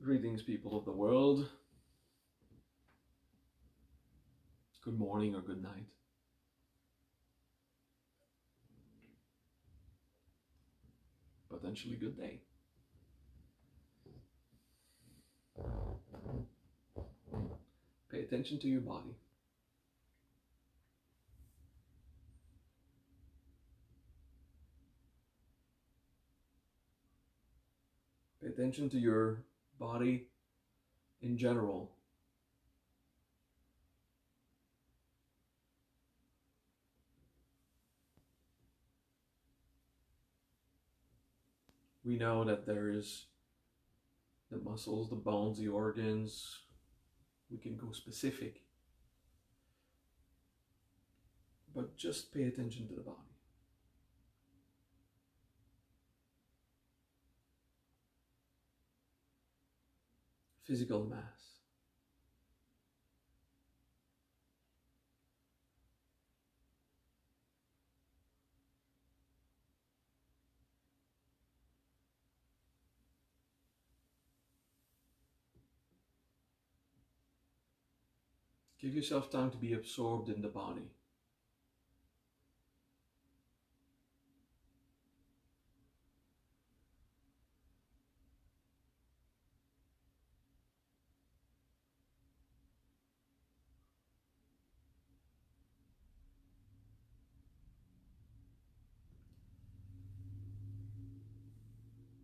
Greetings, people of the world. Good morning or good night. Potentially good day. Pay attention to your body. Pay attention to your body in general. We know that there is the muscles, the bones, the organs. We can go specific. But just pay attention to the body. Physical mass. Give yourself time to be absorbed in the body.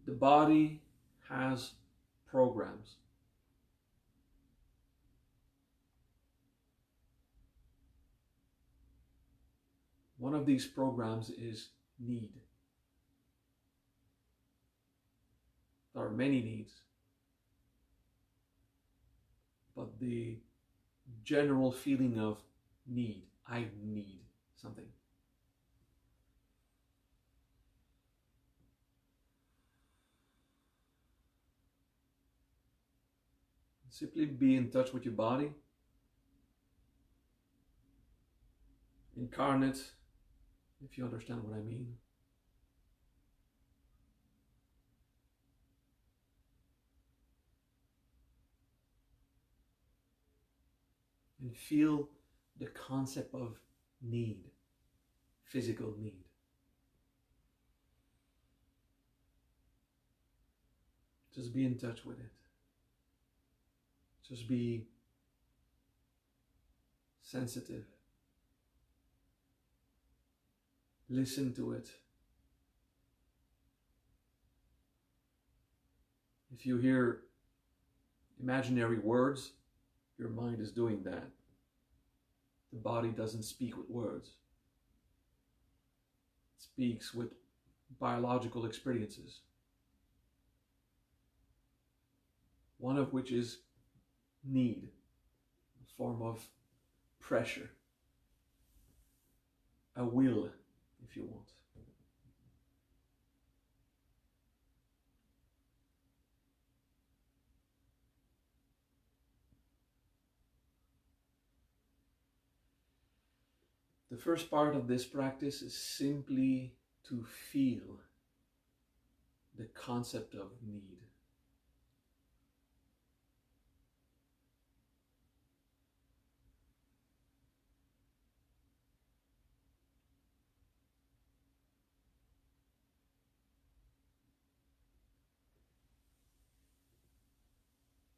The body has programs. One of these programs is need. There are many needs, but the general feeling of need, I need something. Simply be in touch with your body. Incarnate, if you understand what I mean. And feel the concept of need, physical need. Just be in touch with it. Just be sensitive. Listen to it. If you hear imaginary words, your mind is doing that. The body doesn't speak with words. It speaks with biological experiences. One of which is need, a form of pressure, a will, if you want. The first part of this practice is simply to feel the concept of need.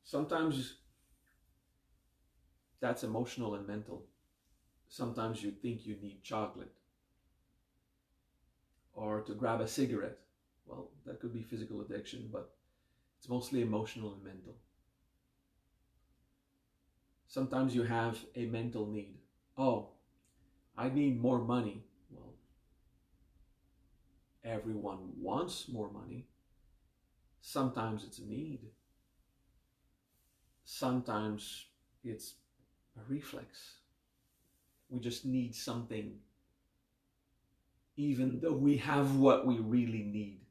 Sometimes that's emotional and mental. Sometimes you think you need chocolate or to grab a cigarette. Well, that could be physical addiction, but it's mostly emotional and mental. Sometimes you have a mental need. Oh, I need more money. Well, everyone wants more money. Sometimes it's a need. Sometimes it's a reflex. We just need something, even though we have what we really need.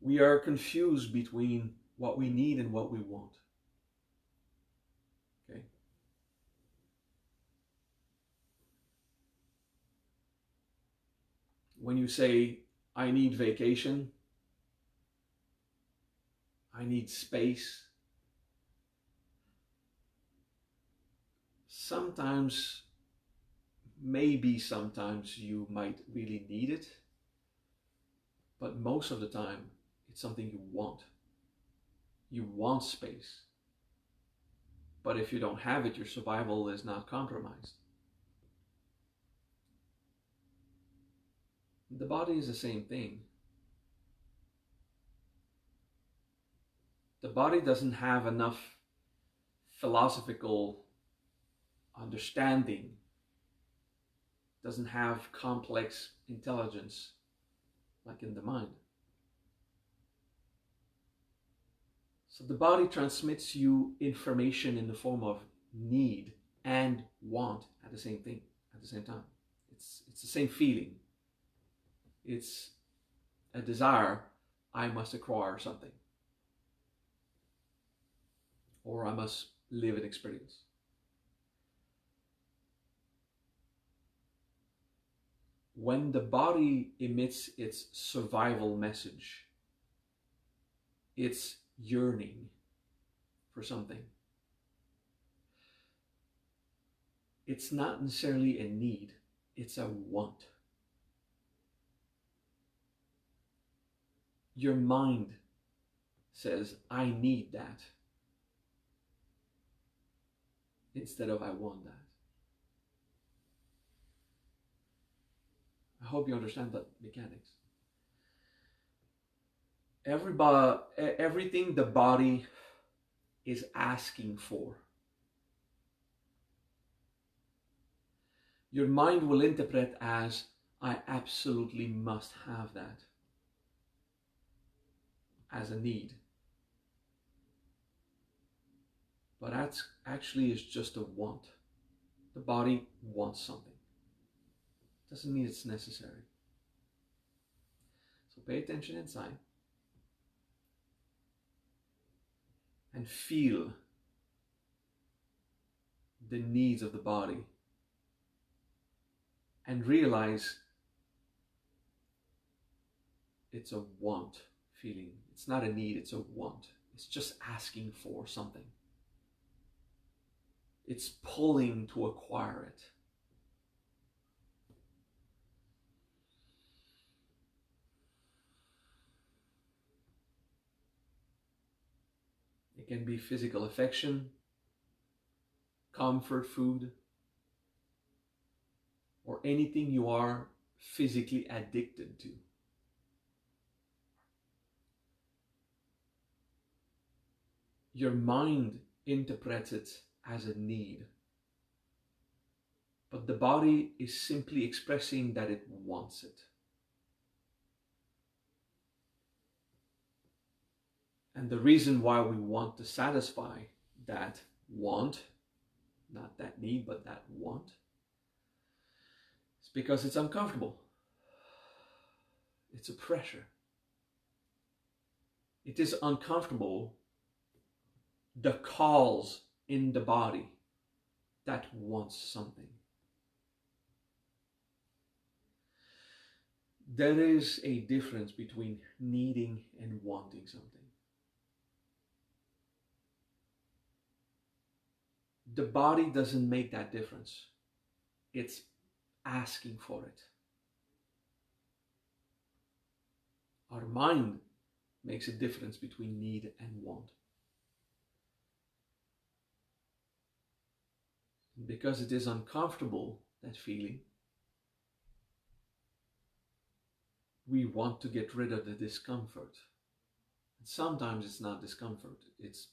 We are confused between what we need and what we want. Okay? when you say, I need vacation, I need space, sometimes, maybe sometimes you might really need it, but most of the time it's something you want. You want space. But if you don't have it, your survival is not compromised. The body is the same thing. The body doesn't have enough philosophical understanding, doesn't have complex intelligence like in the mind. So the body transmits you information in the form of need and want at the same time. It's the same feeling. It's a desire, I must acquire something, or I must live an experience. When the body emits its survival message, it's yearning for something. It's not necessarily a need, it's a want. Your mind says, I need that, instead of I want that. I hope you understand that mechanics. Everything the body is asking for, your mind will interpret as, I absolutely must have that, as a need. But that actually is just a want. The body wants something. Doesn't mean it's necessary. So pay attention inside and feel the needs of the body, and realize it's a want feeling. It's not a need, it's a want. It's just asking for something. It's pulling to acquire it. It can be physical affection, comfort food, or anything you are physically addicted to. Your mind interprets it as a need, but the body is simply expressing that it wants it. And the reason why we want to satisfy that want, not that need, but that want, is because it's uncomfortable. It's a pressure. It is uncomfortable, the calls in the body that wants something. There is a difference between needing and wanting something. The body doesn't make that difference. It's asking for it. Our mind makes a difference between need and want. And because it is uncomfortable, that feeling, we want to get rid of the discomfort. And sometimes it's not discomfort, it's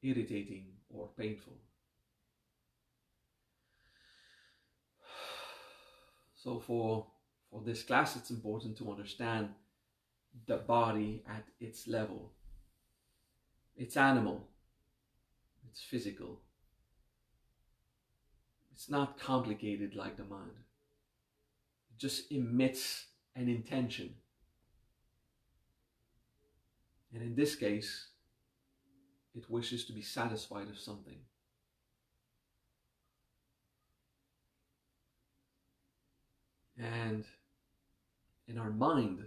irritating or painful. So for this class, it's important to understand the body at its level. It's animal, it's physical. It's not complicated like the mind. It just emits an intention. And in this case, it wishes to be satisfied of something. And in our mind,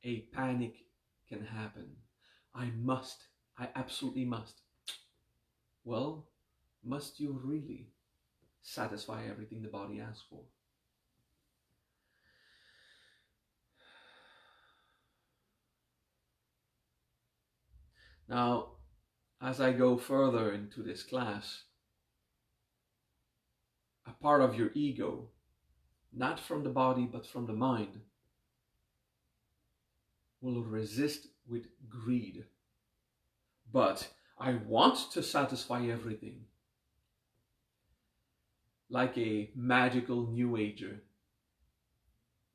a panic can happen. I absolutely must. Well, must you really satisfy everything the body asks for? Now, as I go further into this class, a part of your ego, not from the body but from the mind, will resist with greed. But I want to satisfy everything. Like a magical new ager,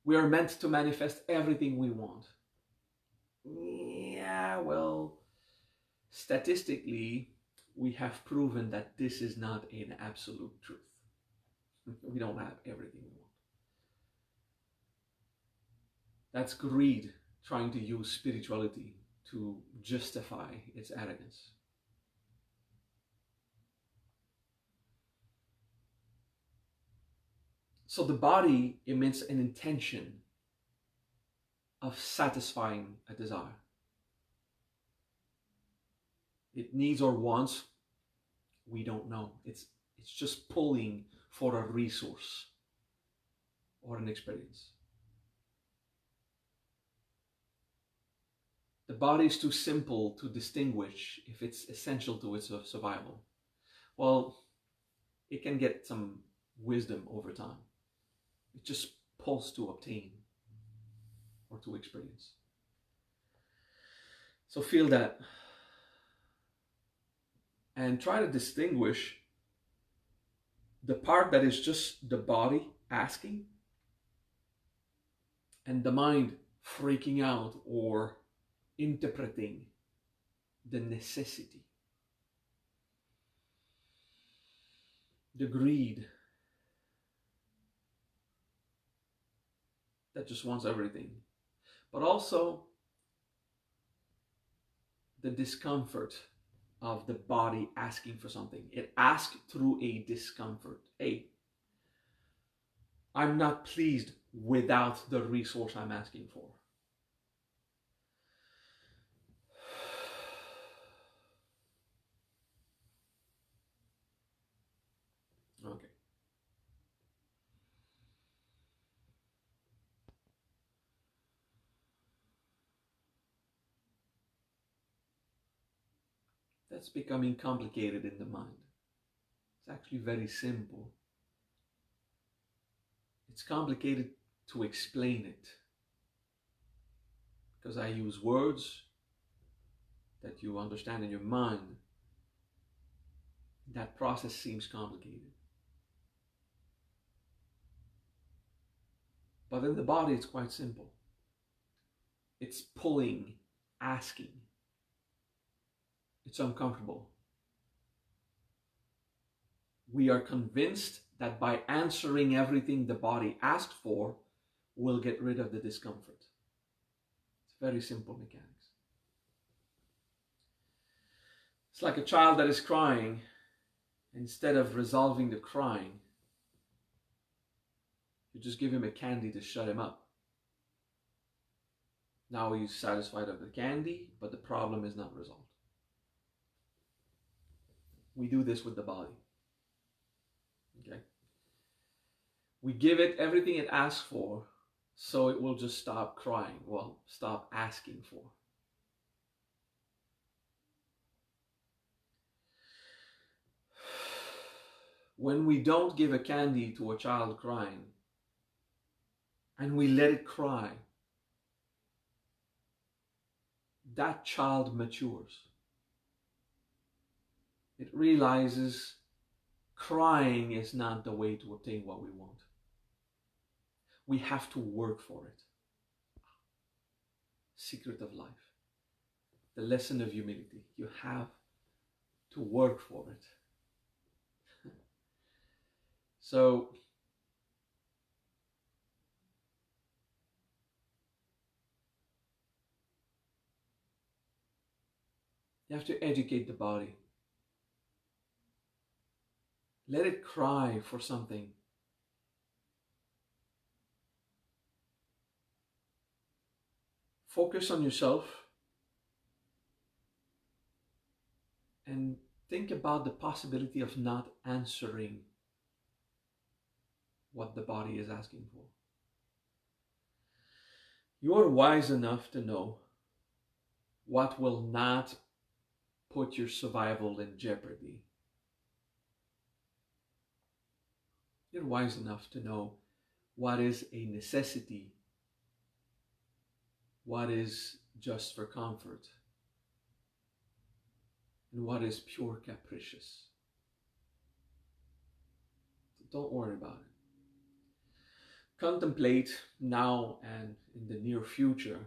we are meant to manifest everything we want. Yeah, well, statistically, we have proven that this is not an absolute truth. We don't have everything we want. That's greed trying to use spirituality to justify its arrogance. So the body emits an intention of satisfying a desire. It needs or wants, we don't know. It's just pulling for a resource or an experience. The body is too simple to distinguish if it's essential to its survival. Well, it can get some wisdom over time. It just pulls to obtain or to experience. So feel that and try to distinguish the part that is just the body asking and the mind freaking out or interpreting the necessity, the greed that just wants everything, but also the discomfort of the body asking for something. It asks through a discomfort. Hey, I'm not pleased without the resource I'm asking for. Okay. That's becoming complicated in the mind. It's actually very simple. It's complicated to explain it because I use words that you understand in your mind. That process seems complicated. But in the body, it's quite simple. It's pulling, asking. It's uncomfortable. We are convinced that by answering everything the body asked for, we'll get rid of the discomfort. It's very simple mechanics. It's like a child that is crying. Instead of resolving the crying, you just give him a candy to shut him up. Now he's satisfied of the candy, but the problem is not resolved. We do this with the body. Okay? We give it everything it asks for, so it will just stop crying. Well, stop asking for. When we don't give a candy to a child crying, and we let it cry, that child matures. It realizes crying is not the way to obtain what we want. We have to work for it. Secret of life. The lesson of humility. You have to work for it. So, you have to educate the body. Let it cry for something. Focus on yourself and think about the possibility of not answering what the body is asking for. You are wise enough to know what will not put your survival in jeopardy. You're wise enough to know what is a necessity, what is just for comfort, and what is pure capricious. So don't worry about it. Contemplate now and in the near future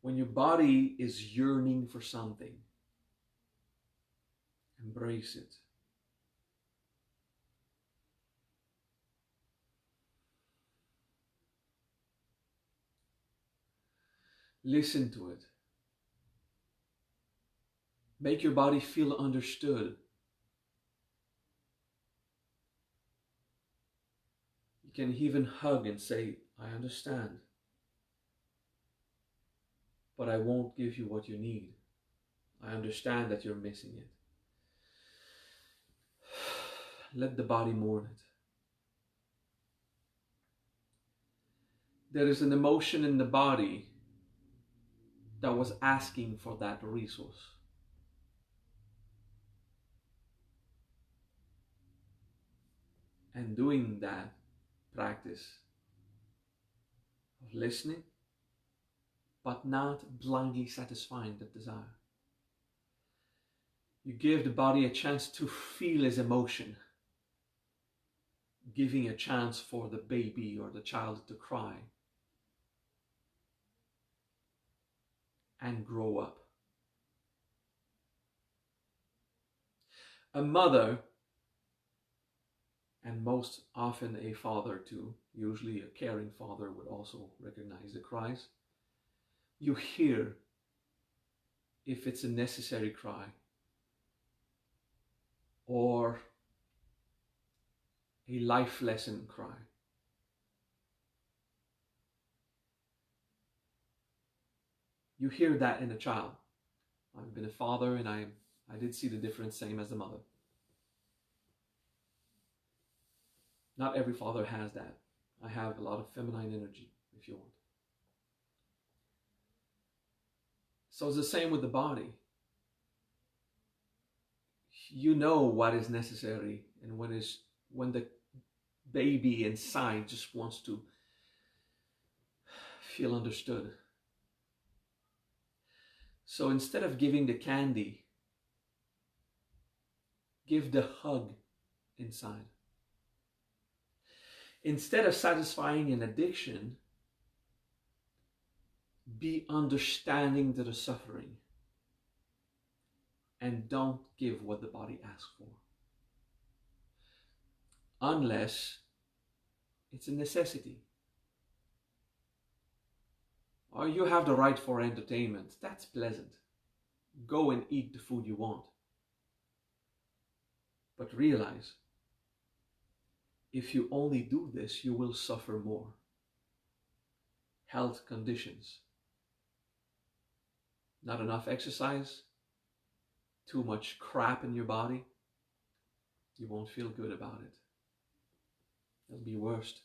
when your body is yearning for something. Embrace it. Listen to it. Make your body feel understood. You can even hug and say, I understand, but I won't give you what you need. I understand that you're missing it. Let the body mourn it. There is an emotion in the body that was asking for that resource. And doing that practice of listening, but not blindly satisfying the desire. You give the body a chance to feel his emotion, giving a chance for the baby or the child to cry and grow up. A mother, and most often a father too, usually a caring father would also recognize the cries. You hear if it's a necessary cry or a life lesson cry. You hear that in a child. I've been a father and I did see the difference, same as the mother. Not every father has that. I have a lot of feminine energy, if you want. So it's the same with the body. You know what is necessary, and when the baby inside just wants to feel understood. So instead of giving the candy, give the hug inside. Instead of satisfying an addiction, be understanding to the suffering and don't give what the body asks for. Unless it's a necessity. Or you have the right for entertainment. That's pleasant. Go and eat the food you want. But realize, if you only do this, you will suffer more. Health conditions. Not enough exercise. Too much crap in your body. You won't feel good about it. It'll be worse.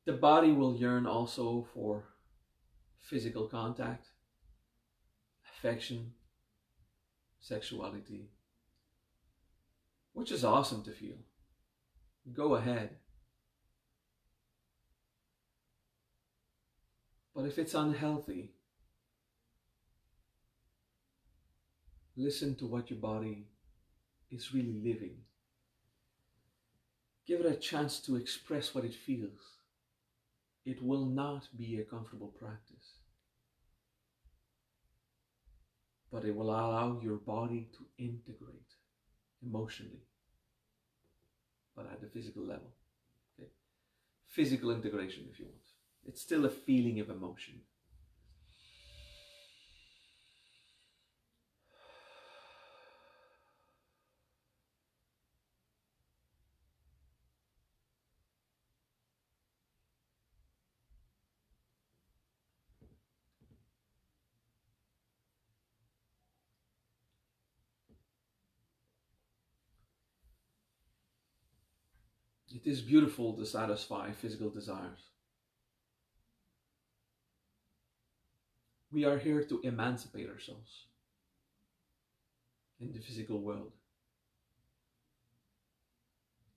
The body will yearn also for physical contact, affection, sexuality, which is awesome to feel. Go ahead. But if it's unhealthy, listen to what your body is really living. Give it a chance to express what it feels. It will not be a comfortable practice, but it will allow your body to integrate emotionally, but at the physical level. Okay? Physical integration, if you want. It's still a feeling of emotion. It is beautiful to satisfy physical desires. We are here to emancipate ourselves in the physical world.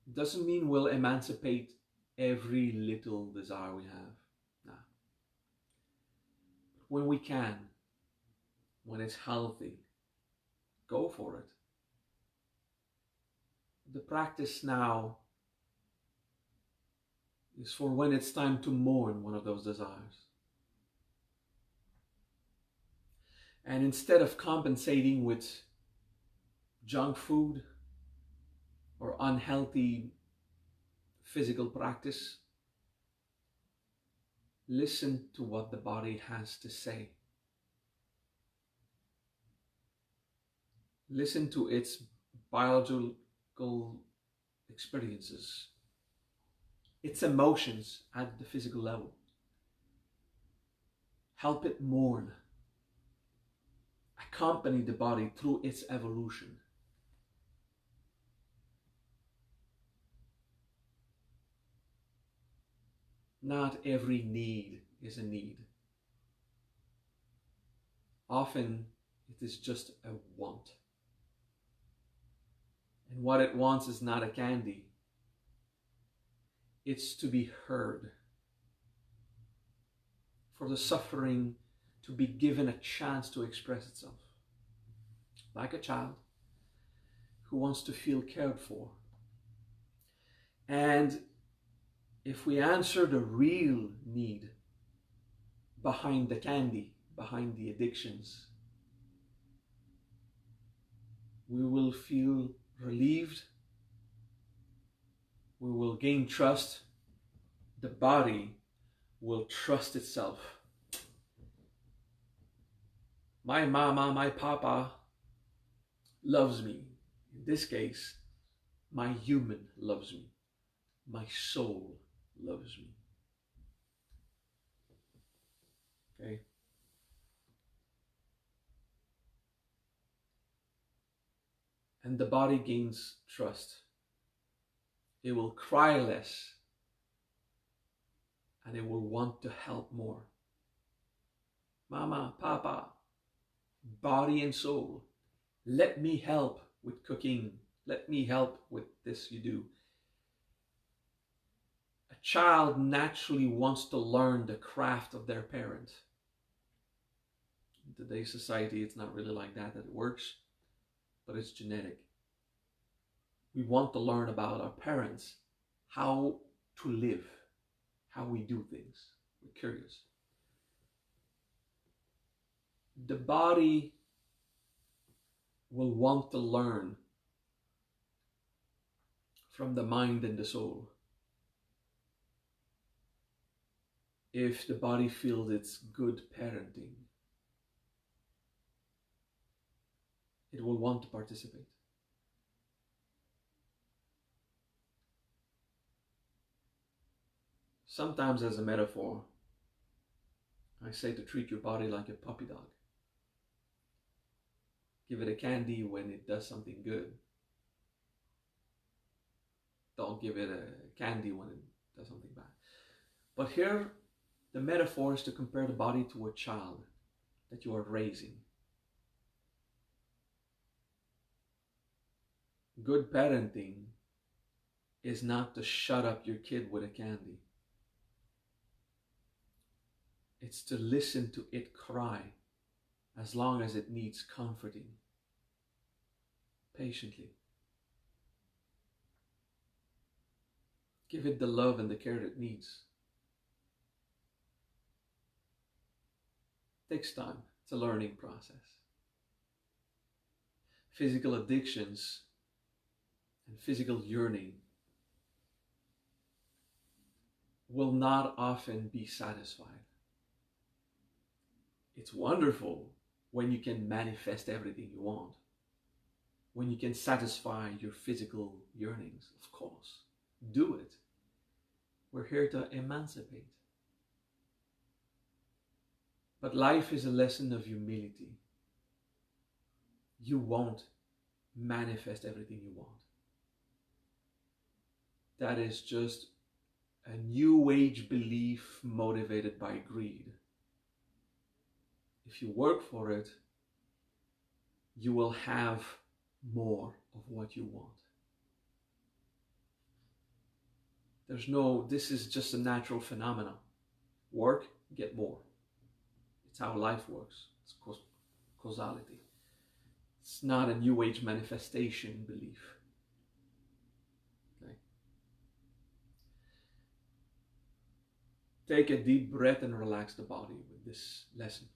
It doesn't mean we'll emancipate every little desire we have. Nah. When we can, when it's healthy, go for it. The practice now is for when it's time to mourn one of those desires. And instead of compensating with junk food or unhealthy physical practice, listen to what the body has to say. Listen to its biological experiences, its emotions at the physical level. Help it mourn. Accompany the body through its evolution. Not every need is a need. Often it is just a want. And what it wants is not a candy. It's to be heard. For the suffering to be given a chance to express itself. Like a child who wants to feel cared for. And if we answer the real need behind the candy, behind the addictions, we will feel relieved. We will gain trust. The body will trust itself. My mama, my papa loves me. In this case, my human loves me. My soul loves me. Okay? And the body gains trust. It will cry less. And it will want to help more. Mama, papa, body and soul, let me help with cooking. Let me help with this you do. A child naturally wants to learn the craft of their parent. In today's society, it's not really like that it works, but it's genetic. We want to learn about our parents, how to live, how we do things. We're curious. The body will want to learn from the mind and the soul. If the body feels it's good parenting, it will want to participate. Sometimes as a metaphor, I say to treat your body like a puppy dog. Give it a candy when it does something good. Don't give it a candy when it does something bad. But here, the metaphor is to compare the body to a child that you are raising. Good parenting is not to shut up your kid with a candy. It's to listen to it cry as long as it needs comforting. Patiently. Give it the love and the care it needs. It takes time. It's a learning process. Physical addictions and physical yearning will not often be satisfied. It's wonderful when you can manifest everything you want. When you can satisfy your physical yearnings, of course. Do it. We're here to emancipate. But life is a lesson of humility. You won't manifest everything you want. that is just a new age belief motivated by greed. If you work for it, you will have more of what you want. This is just a natural phenomenon. Work, get more. It's how life works. It's causality. It's not a new age manifestation belief. Okay? Take a deep breath and relax the body with this lesson.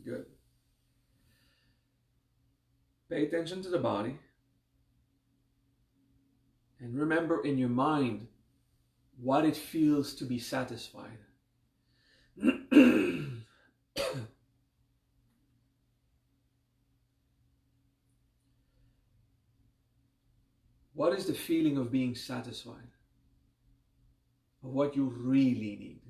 Good. Pay attention to the body. And remember in your mind what it feels to be satisfied. What is the feeling of being satisfied? Of what you really need?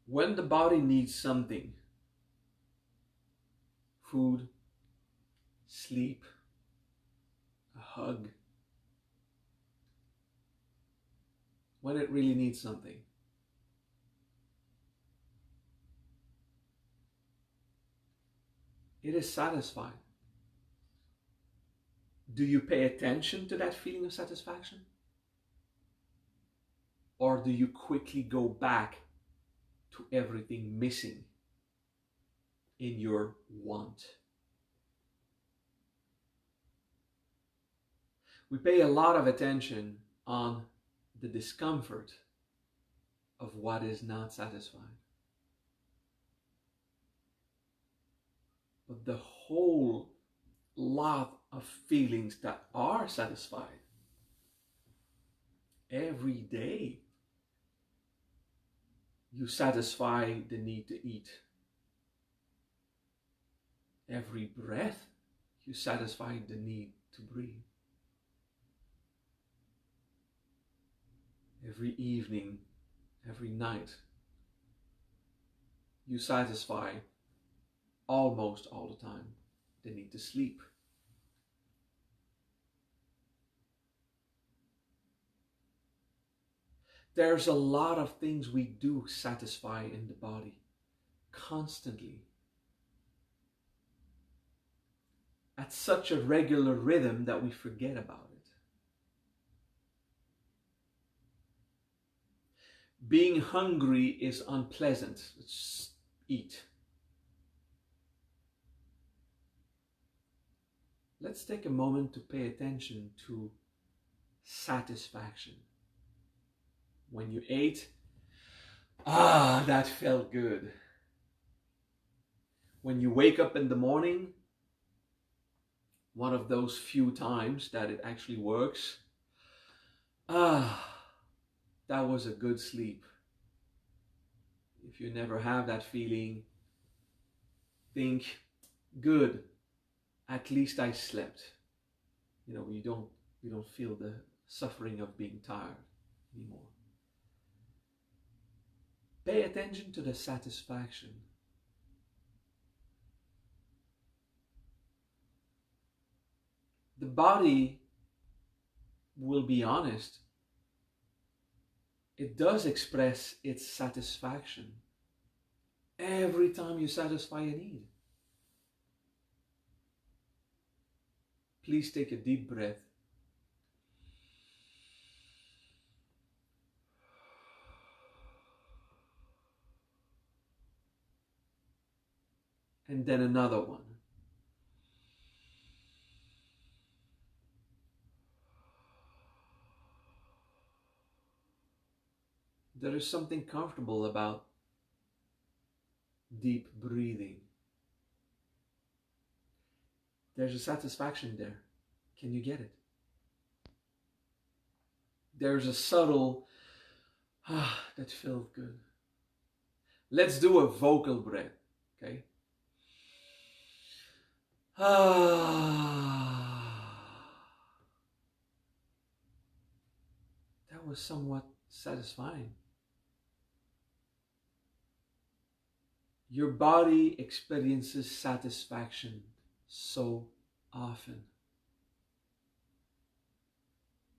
When the body needs something, food, sleep, a hug, when it really needs something, it is satisfied. Do you pay attention to that feeling of satisfaction? Or do you quickly go back to everything missing in your want? We pay a lot of attention on the discomfort of what is not satisfied. But the whole lot of feelings that are satisfied every day, you satisfy the need to eat. Every breath, you satisfy the need to breathe. Every evening, every night, you satisfy almost all the time the need to sleep. There's a lot of things we do satisfy in the body constantly at such a regular rhythm that we forget about it. Being hungry is unpleasant. Let's eat. Let's take a moment to pay attention to satisfaction. When you ate, that felt good. When you wake up in the morning, one of those few times that it actually works, that was a good sleep. If you never have that feeling, think, good, at least I slept. You don't feel the suffering of being tired anymore. Pay attention to the satisfaction. The body will be honest. It does express its satisfaction every time you satisfy a need. Please take a deep breath. And then another one. There is something comfortable about deep breathing. There's a satisfaction there. Can you get it? There's a subtle, that felt good. Let's do a vocal breath. That was somewhat satisfying. Your body experiences satisfaction so often.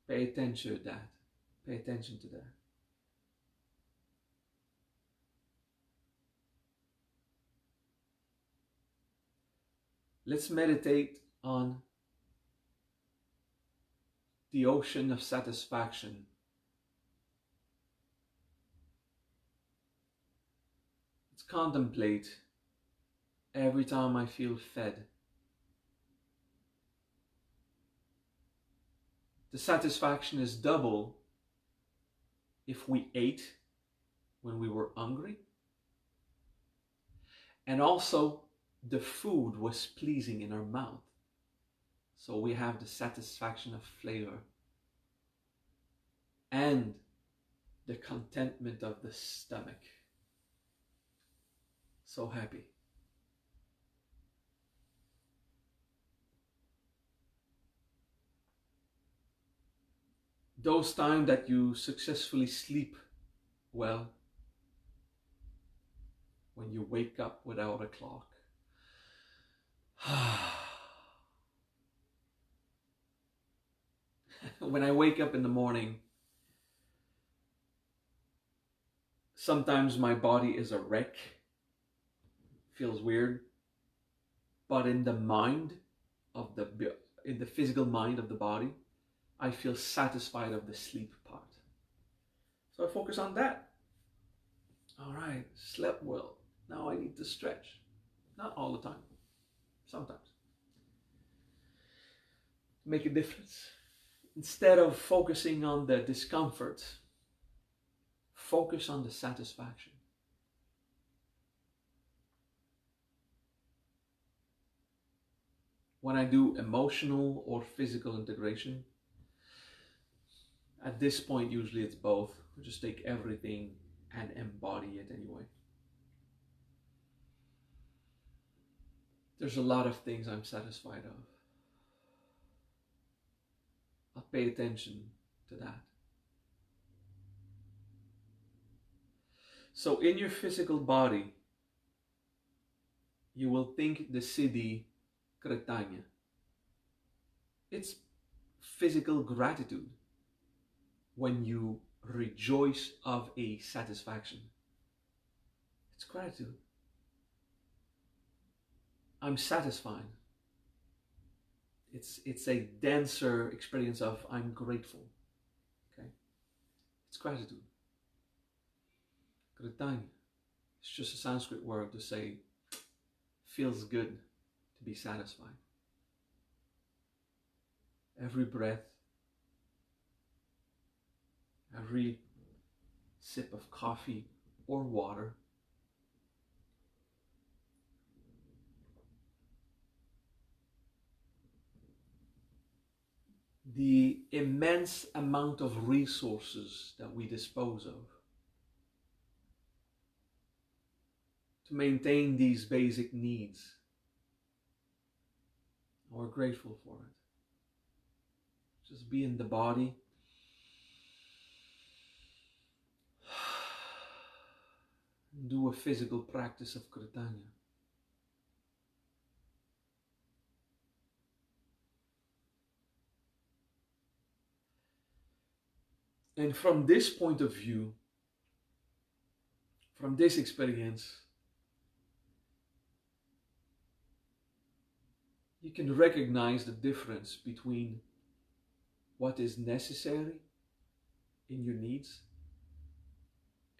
Pay attention to that. Pay attention to that. Let's meditate on the ocean of satisfaction. Let's contemplate every time I feel fed. The satisfaction is double if we ate when we were hungry, and also the food was pleasing in our mouth. So we have the satisfaction of flavor and the contentment of the stomach. So happy. Those times that you successfully sleep well, when you wake up without a clock. When I wake up in the morning, sometimes my body is a wreck. Feels weird. But in the mind of in the physical mind of the body, I feel satisfied of the sleep part. So I focus on that. All right, slept well. Now I need to stretch. Not all the time. Sometimes. Make a difference. Instead of focusing on the discomfort, focus on the satisfaction. When I do emotional or physical integration, at this point usually it's both. I just take everything and embody it anyway. There's a lot of things I'm satisfied of. I'll pay attention to that. So in your physical body, you will think the city Kretanya. It's physical gratitude when you rejoice of a satisfaction. It's gratitude. I'm satisfied. It's a denser experience of I'm grateful. Okay? It's gratitude. Kretanya. It's just a Sanskrit word to say feels good to be satisfied. Every breath, every sip of coffee or water, the immense amount of resources that we dispose of to maintain these basic needs. We're grateful for it. Just be in the body. Do a physical practice of Kretanya. And from this point of view, from this experience, you can recognize the difference between what is necessary in your needs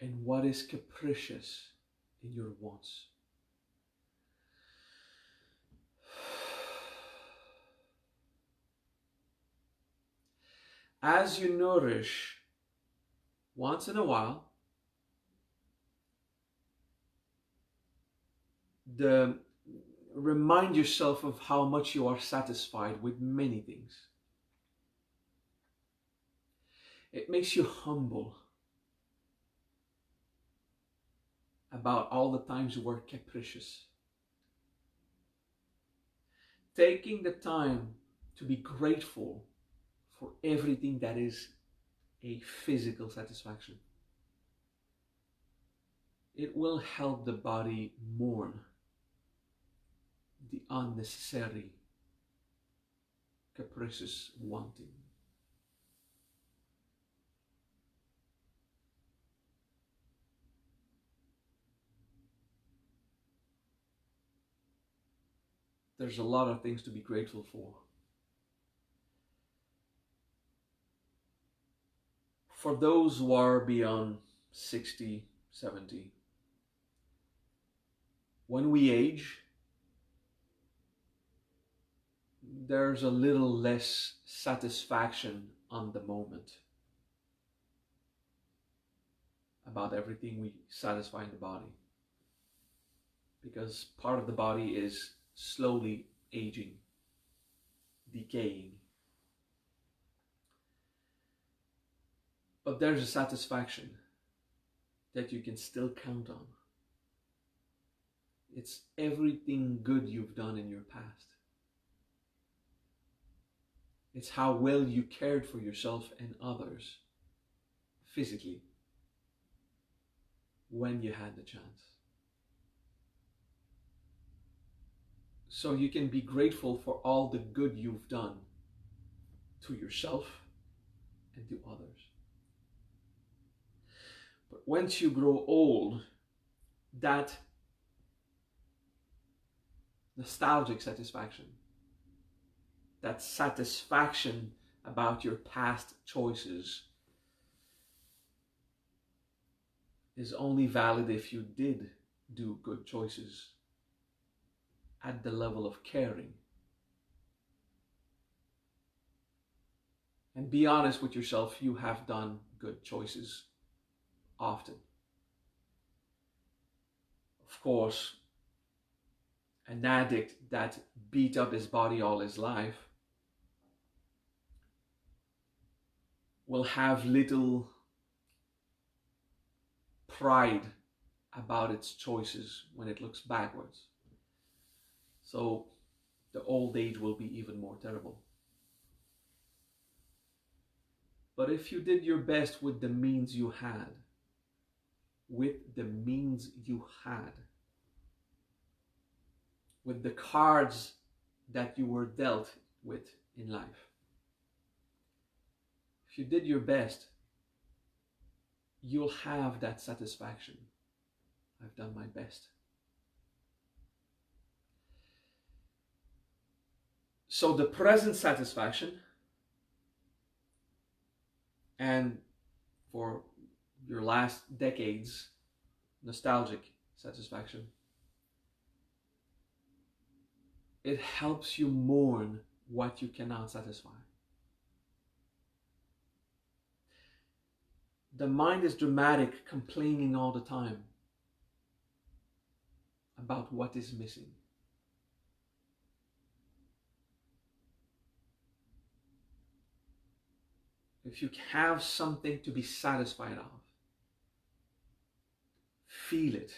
and what is capricious in your wants. As you nourish once in a while remind yourself of how much you are satisfied with many things. It makes you humble about all the times you were capricious. taking the time to be grateful for everything that is a physical satisfaction. It will help the body mourn the unnecessary, capricious wanting. There's a lot of things to be grateful for. For those who are beyond 60, 70, when we age, there's a little less satisfaction on the moment about everything we satisfy in the body. Because part of the body is slowly aging, decaying. But there's a satisfaction that you can still count on. It's everything good you've done in your past. It's how well you cared for yourself and others physically when you had the chance. So you can be grateful for all the good you've done to yourself and to others. But once you grow old, that nostalgic satisfaction, that satisfaction about your past choices, is only valid if you did do good choices at the level of caring. And be honest with yourself, you have done good choices often. Of course, an addict that beat up his body all his life will have little pride about its choices when it looks backwards. So the old age will be even more terrible. But if you did your best with the means you had, with the cards that you were dealt with in life, if you did your best, you'll have that satisfaction. I've done my best. So the present satisfaction, and for your last decades, nostalgic satisfaction, it helps you mourn what you cannot satisfy. The mind is dramatic, complaining all the time about what is missing. If you have something to be satisfied of, feel it.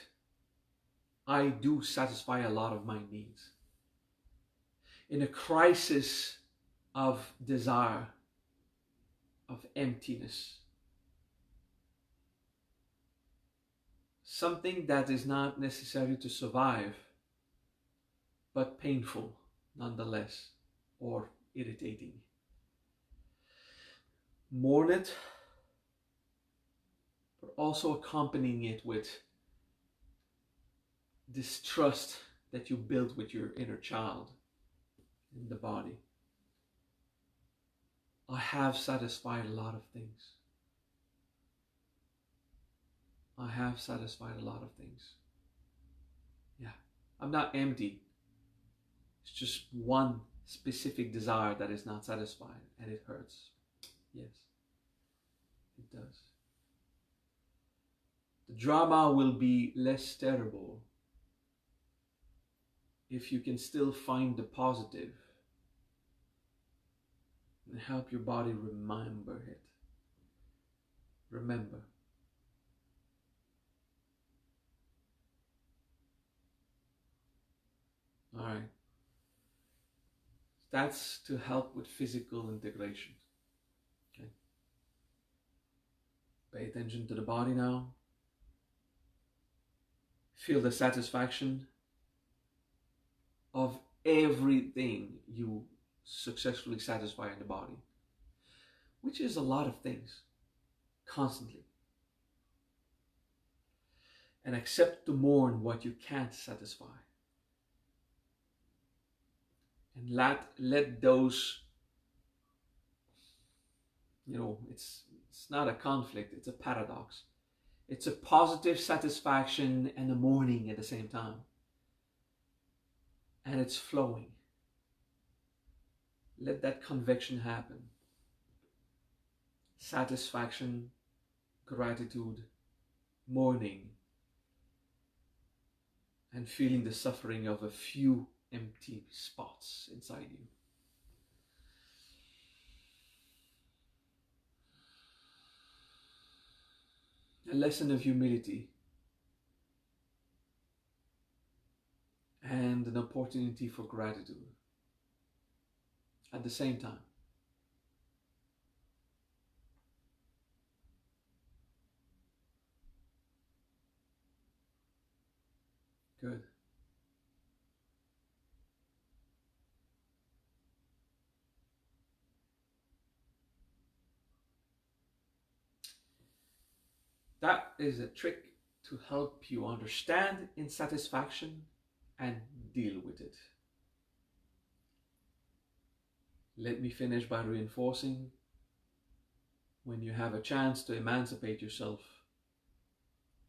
I do satisfy a lot of my needs. In a crisis of desire, of emptiness, something that is not necessary to survive, but painful nonetheless, or irritating. Mourn it, but also accompanying it with this trust that you build with your inner child in the body. I have satisfied a lot of things. I have satisfied a lot of things. Yeah, I'm not empty. It's just one specific desire that is not satisfied, and it hurts. Yes, it does. The drama will be less terrible if you can still find the positive and help your body remember it. Remember. All right. That's to help with physical integration. Okay. Pay attention to the body now. Feel the satisfaction of everything you successfully satisfy in the body, which is a lot of things, constantly. And accept to mourn what you can't satisfy. And let those, it's not a conflict, it's a paradox. It's a positive satisfaction and a mourning at the same time. And it's flowing. Let that convection happen. Satisfaction, gratitude, mourning, and feeling the suffering of a few empty spots inside you. A lesson of humility and an opportunity for gratitude at the same time. Good. That is a trick to help you understand insatisfaction and deal with it. Let me finish by reinforcing: when you have a chance to emancipate yourself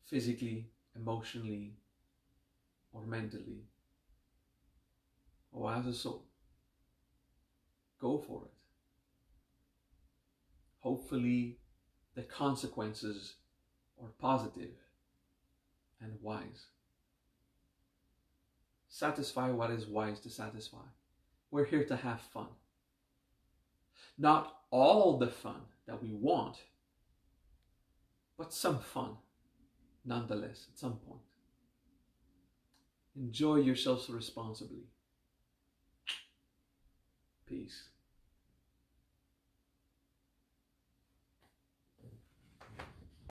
physically, emotionally, or mentally, or as a soul, go for it. Hopefully the consequences are positive and wise. Satisfy what is wise to satisfy. We're here to have fun. Not all the fun that we want, but some fun nonetheless at some point. Enjoy yourselves responsibly. Peace.